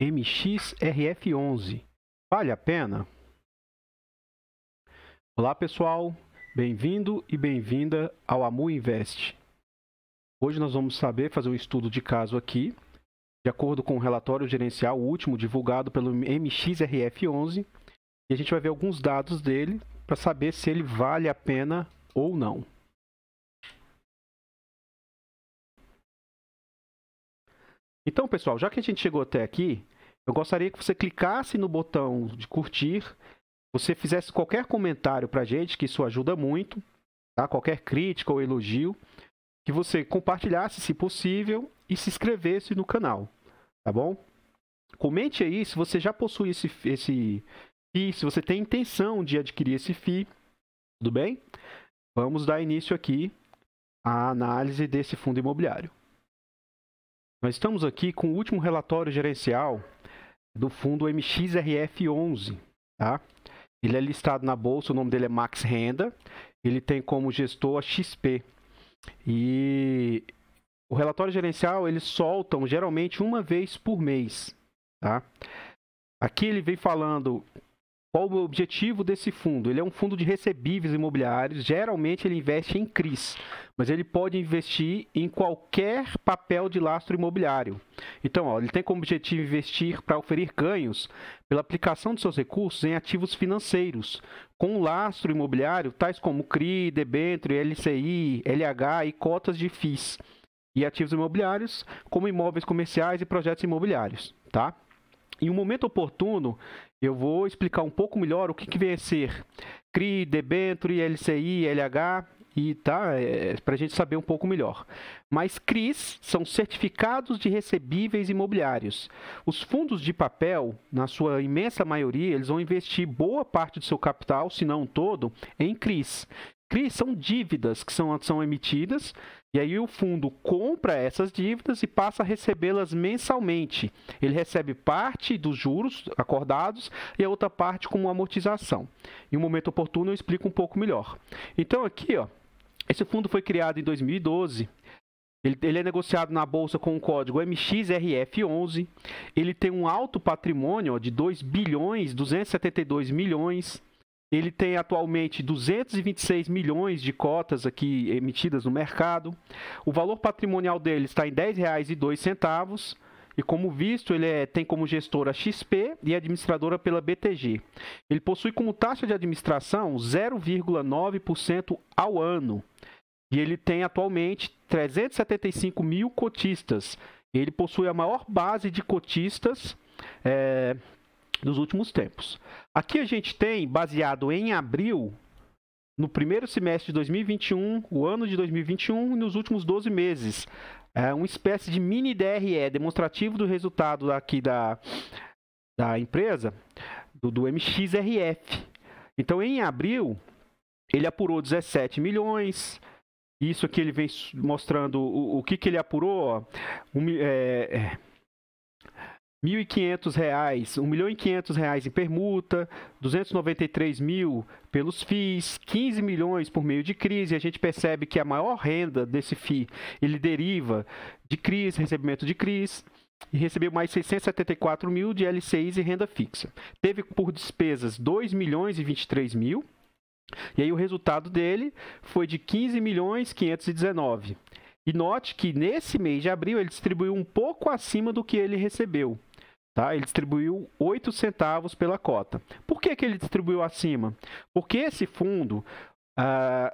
MXRF11. Vale a pena? Olá pessoal, bem-vindo e bem-vinda ao Amu Invest. Hoje nós vamos fazer um estudo de caso aqui, de acordo com o relatório gerencial último divulgado pelo MXRF11, e a gente vai ver alguns dados dele para saber se ele vale a pena ou não. Então pessoal, já que a gente chegou até aqui, eu gostaria que você clicasse no botão de curtir, você fizesse qualquer comentário para a gente, que isso ajuda muito, tá? Qualquer crítica ou elogio, que você compartilhasse, se possível, e se inscrevesse no canal, tá bom? Comente aí se você já possui esse FII, se você tem intenção de adquirir esse FII, tudo bem? Vamos dar início aqui à análise desse fundo imobiliário. Nós estamos aqui com o último relatório gerencial do fundo MXRF11, tá? Ele é listado na bolsa, o nome dele é Max Renda, ele tem como gestor a XP. E o relatório gerencial eles soltam geralmente uma vez por mês, tá? Aqui ele vem falando qual o objetivo desse fundo. Ele é um fundo de recebíveis imobiliários, geralmente ele investe em CRIs, mas ele pode investir em qualquer papel de lastro imobiliário. Então, ele tem como objetivo investir para oferir ganhos pela aplicação de seus recursos em ativos financeiros, com lastro imobiliário, tais como CRI, debênture, LCI, LH e cotas de FIIs, e ativos imobiliários, como imóveis comerciais e projetos imobiliários, tá? Em um momento oportuno, eu vou explicar um pouco melhor o que vem a ser CRI, debênture, LCI, LH, e tá, para a gente saber um pouco melhor. Mas CRIs são certificados de recebíveis imobiliários. Os fundos de papel, na sua imensa maioria, eles vão investir boa parte do seu capital, se não todo, em CRIs. CRIs são dívidas que são emitidas, e aí o fundo compra essas dívidas e passa a recebê-las mensalmente. Ele recebe parte dos juros acordados e a outra parte como amortização. Em um momento oportuno eu explico um pouco melhor. Então aqui, ó, esse fundo foi criado em 2012. Ele é negociado na bolsa com o código MXRF11. Ele tem um alto patrimônio ó, de 2 bilhões 272 milhões. Ele tem atualmente 226 milhões de cotas aqui emitidas no mercado. O valor patrimonial dele está em R$ 10,02. E como visto, ele tem como gestora a XP e administradora pela BTG. Ele possui como taxa de administração 0,9% ao ano. E ele tem atualmente 375 mil cotistas. Ele possui a maior base de cotistas dos últimos tempos. Aqui a gente tem, baseado em abril, no primeiro semestre de 2021, o ano de 2021 e nos últimos 12 meses. Uma espécie de mini DRE, demonstrativo do resultado aqui da empresa, do MXRF. Então, em abril, ele apurou 17 milhões. Isso aqui ele vem mostrando o que ele apurou. R$1.500, R$1.500.000 em permuta, 293 mil pelos FIIs, 15 milhões por meio de CRIs, e a gente percebe que a maior renda desse FII, ele deriva de CRIs, recebimento de CRIs, e recebeu mais 674 mil de LCIs e renda fixa. Teve por despesas 2 milhões e 23 mil, e aí o resultado dele foi de 15 milhões 519. E note que nesse mês de abril ele distribuiu um pouco acima do que ele recebeu. Tá? Ele distribuiu 8 centavos pela cota. Por que ele distribuiu acima? Porque esse fundo,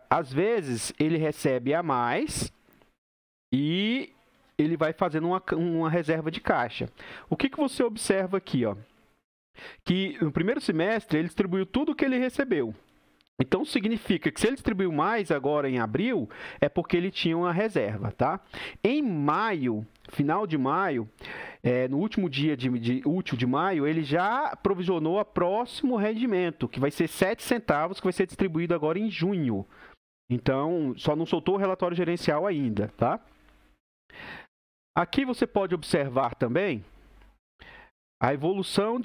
às vezes, ele recebe a mais e ele vai fazendo uma reserva de caixa. O que você observa aqui? Ó? Que no primeiro semestre ele distribuiu tudo o que ele recebeu. Então, significa que se ele distribuiu mais agora em abril, é porque ele tinha uma reserva, tá? Em maio, final de maio, no último dia útil de maio, ele já provisionou o próximo rendimento, que vai ser 7 centavos, que vai ser distribuído agora em junho. Então, só não soltou o relatório gerencial ainda, tá? Aqui você pode observar também a evolução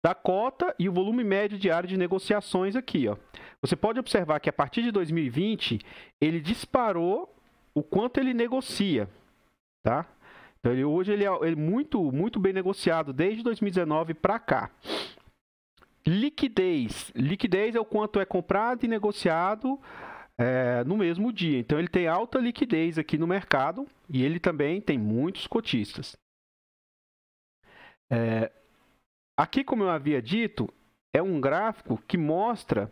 da cota e o volume médio diário de negociações aqui, ó. Você pode observar que a partir de 2020, ele disparou o quanto ele negocia, tá? Então, hoje ele é muito bem negociado desde 2019 para cá. Liquidez. Liquidez é o quanto é comprado e negociado no mesmo dia. Então, ele tem alta liquidez aqui no mercado e ele também tem muitos cotistas. Aqui, como eu havia dito, é um gráfico que mostra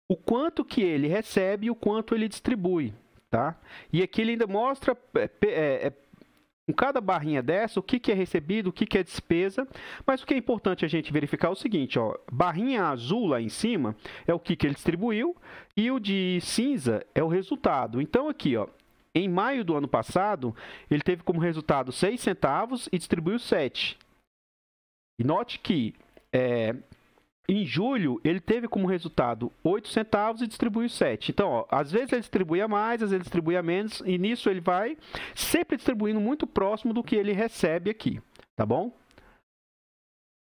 o quanto que ele recebe e o quanto ele distribui. Tá? E aqui ele ainda mostra com cada barrinha dessa o que é recebido, o que é despesa. Mas o que é importante a gente verificar é o seguinte, ó, barrinha azul lá em cima é o que ele distribuiu e o de cinza é o resultado. Então aqui, ó, em maio do ano passado, ele teve como resultado 6 centavos e distribuiu 7. E note que em julho, ele teve como resultado 8 centavos e distribuiu 7. Então, ó, às vezes ele distribui a mais, às vezes ele distribui a menos, e nisso ele vai sempre distribuindo muito próximo do que ele recebe aqui, tá bom?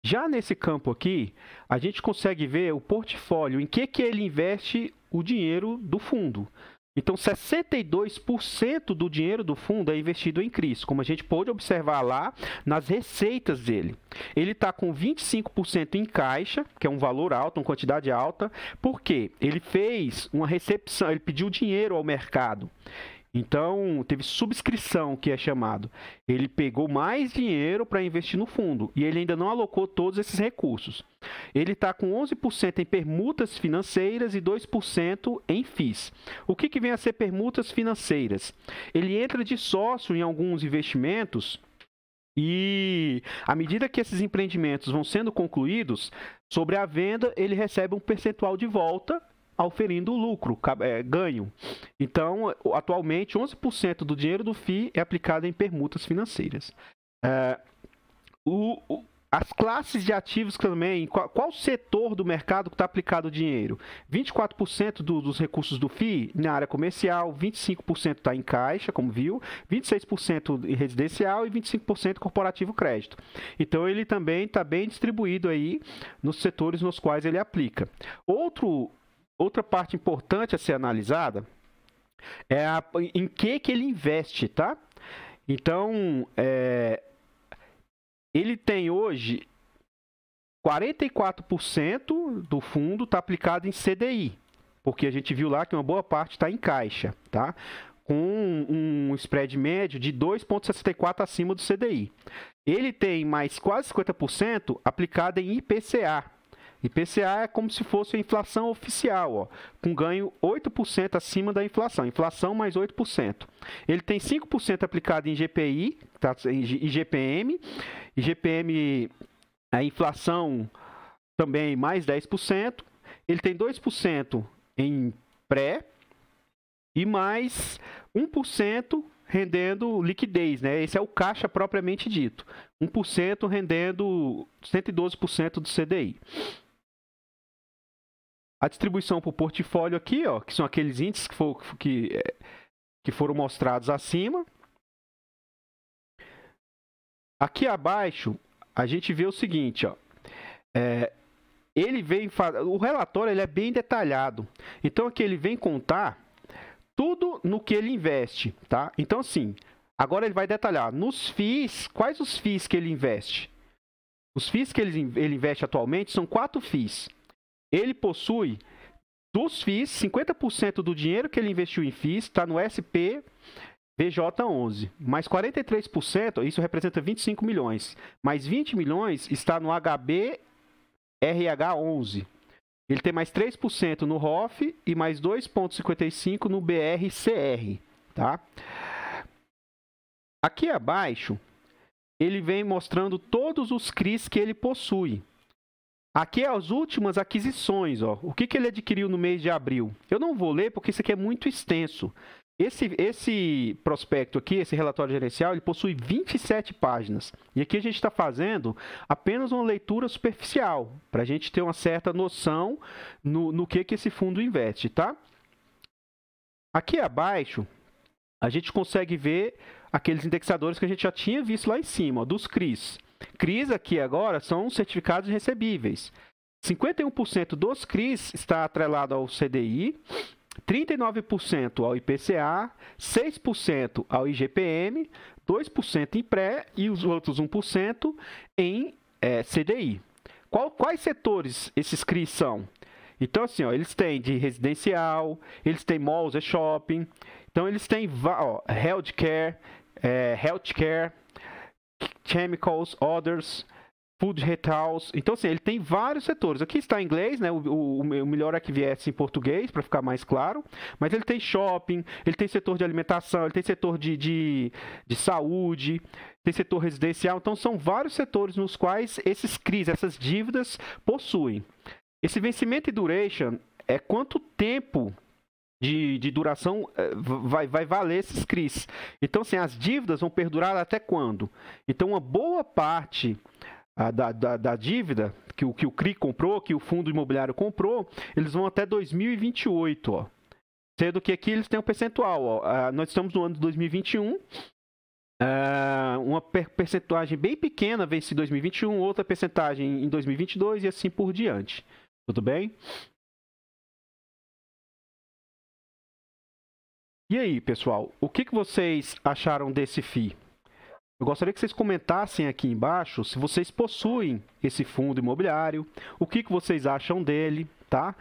Já nesse campo aqui, a gente consegue ver o portfólio, em que ele investe o dinheiro do fundo. Então, 62% do dinheiro do fundo é investido em CRIs, como a gente pôde observar lá nas receitas dele. Ele está com 25% em caixa, que é um valor alto, uma quantidade alta, porque ele fez uma recepção, ele pediu dinheiro ao mercado. Então, teve subscrição, que é chamado. Ele pegou mais dinheiro para investir no fundo e ele ainda não alocou todos esses recursos. Ele está com 11% em permutas financeiras e 2% em FIIs. O que vem a ser permutas financeiras? Ele entra de sócio em alguns investimentos e, à medida que esses empreendimentos vão sendo concluídos, sobre a venda, ele recebe um percentual de volta, auferindo lucro, ganho. Então, atualmente, 11% do dinheiro do FII é aplicado em permutas financeiras. As classes de ativos também, qual setor do mercado que está aplicado o dinheiro? 24% dos recursos do FII na área comercial, 25% está em caixa, como viu, 26% em residencial e 25% corporativo crédito. Então, ele também está bem distribuído aí nos setores nos quais ele aplica. Outra parte importante a ser analisada é em que ele investe, tá? Então, ele tem hoje 44% do fundo está aplicado em CDI, porque a gente viu lá que uma boa parte está em caixa, tá? Com um spread médio de 2,64 acima do CDI. Ele tem mais quase 50% aplicado em IPCA. IPCA é como se fosse a inflação oficial, ó, com ganho 8% acima da inflação. Inflação mais 8%. Ele tem 5% aplicado em GPI, tá, em IGPM. IGPM, a inflação também mais 10%. Ele tem 2% em pré e mais 1% rendendo liquidez, né? Esse é o caixa propriamente dito. 1% rendendo 112% do CDI. A distribuição para o portfólio aqui, ó, que são aqueles índices que foram mostrados acima. Aqui abaixo, a gente vê o seguinte, ó, o relatório ele é bem detalhado. Então, aqui ele vem contar tudo no que ele investe, tá? Então, assim, agora ele vai detalhar nos FIIs, quais os FIIs que ele investe? Os FIIs que ele investe atualmente são 4 FIIs. Ele possui, dos FIIs, 50% do dinheiro que ele investiu em FIIs está no SP VJ11, mais 43%, isso representa 25 milhões, mais 20 milhões está no HB RH11. Ele tem mais 3% no ROF e mais 2,55% no BRCR. Tá? Aqui abaixo, ele vem mostrando todos os CRIs que ele possui. Aqui é as últimas aquisições, ó. O que ele adquiriu no mês de abril? Eu não vou ler porque isso aqui é muito extenso. Esse prospecto aqui, esse relatório gerencial, ele possui 27 páginas. E aqui a gente está fazendo apenas uma leitura superficial, para a gente ter uma certa noção no que esse fundo investe, tá? Aqui abaixo, a gente consegue ver aqueles indexadores que a gente já tinha visto lá em cima, ó, dos CRIs. CRIs aqui agora são certificados recebíveis. 51% dos CRIs está atrelado ao CDI 39% ao IPCA, 6% ao IGPM, 2% em pré e os outros 1% em CDI. Quais setores esses CRIs são? Então, assim, ó, eles têm de residencial, eles têm malls e shopping, então eles têm healthcare, chemicals, others, food retails. Então, assim, ele tem vários setores. Aqui está em inglês, né? O melhor é que viesse em português, para ficar mais claro. Mas ele tem shopping, ele tem setor de alimentação, ele tem setor de saúde, tem setor residencial. Então, são vários setores nos quais esses CRIs, essas dívidas, possuem. Esse vencimento e duration é quanto tempo de duração vai valer esses CRIs. Então, assim, as dívidas vão perdurar até quando? Então, uma boa parte da dívida que o CRI comprou, que o fundo imobiliário comprou, eles vão até 2028, ó. Sendo que aqui eles têm um percentual, ó. Nós estamos no ano de 2021, uma percentagem bem pequena vence em 2021, outra percentagem em 2022 e assim por diante. Tudo bem? E aí, pessoal, o que vocês acharam desse FII? Eu gostaria que vocês comentassem aqui embaixo se vocês possuem esse fundo imobiliário, o que vocês acham dele, tá?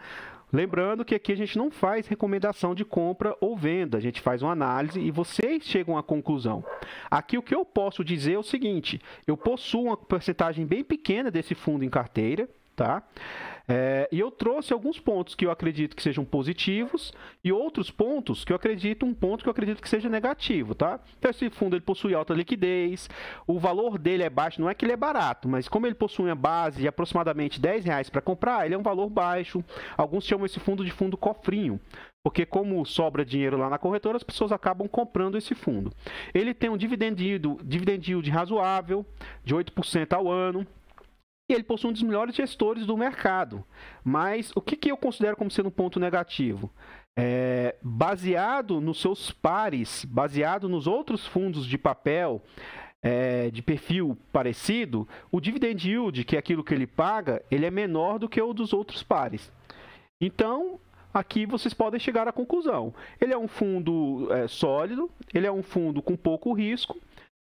Lembrando que aqui a gente não faz recomendação de compra ou venda, a gente faz uma análise e vocês chegam à conclusão. Aqui o que eu posso dizer é o seguinte, eu possuo uma porcentagem bem pequena desse fundo em carteira, tá? E eu trouxe alguns pontos que eu acredito que sejam positivos e outros pontos que eu acredito, que seja negativo, tá? Então esse fundo ele possui alta liquidez, o valor dele é baixo, não é que ele é barato, mas como ele possui uma base de aproximadamente R$10 para comprar, ele é um valor baixo. Alguns chamam esse fundo de fundo cofrinho, porque como sobra dinheiro lá na corretora, as pessoas acabam comprando esse fundo. Ele tem um dividend yield razoável, de 8% ao ano. E ele possui um dos melhores gestores do mercado. Mas o que eu considero como sendo um ponto negativo? Baseado nos seus pares, baseado nos outros fundos de papel de perfil parecido, o dividend yield, que é aquilo que ele paga, ele é menor do que o dos outros pares. Então, aqui vocês podem chegar à conclusão. Ele é um fundo sólido, ele é um fundo com pouco risco,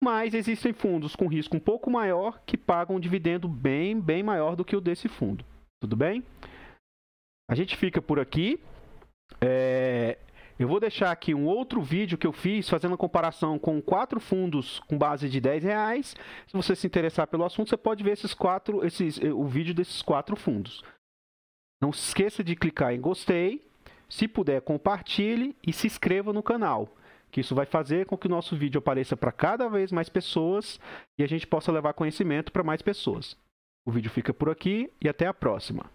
mas existem fundos com risco um pouco maior que pagam um dividendo bem maior do que o desse fundo. Tudo bem? A gente fica por aqui. Eu vou deixar aqui um outro vídeo que eu fiz fazendo a comparação com 4 fundos com base de R$10. Se você se interessar pelo assunto, você pode ver o vídeo desses 4 fundos. Não se esqueça de clicar em gostei. Se puder, compartilhe e se inscreva no canal. Que isso vai fazer com que o nosso vídeo apareça para cada vez mais pessoas e a gente possa levar conhecimento para mais pessoas. O vídeo fica por aqui e até a próxima.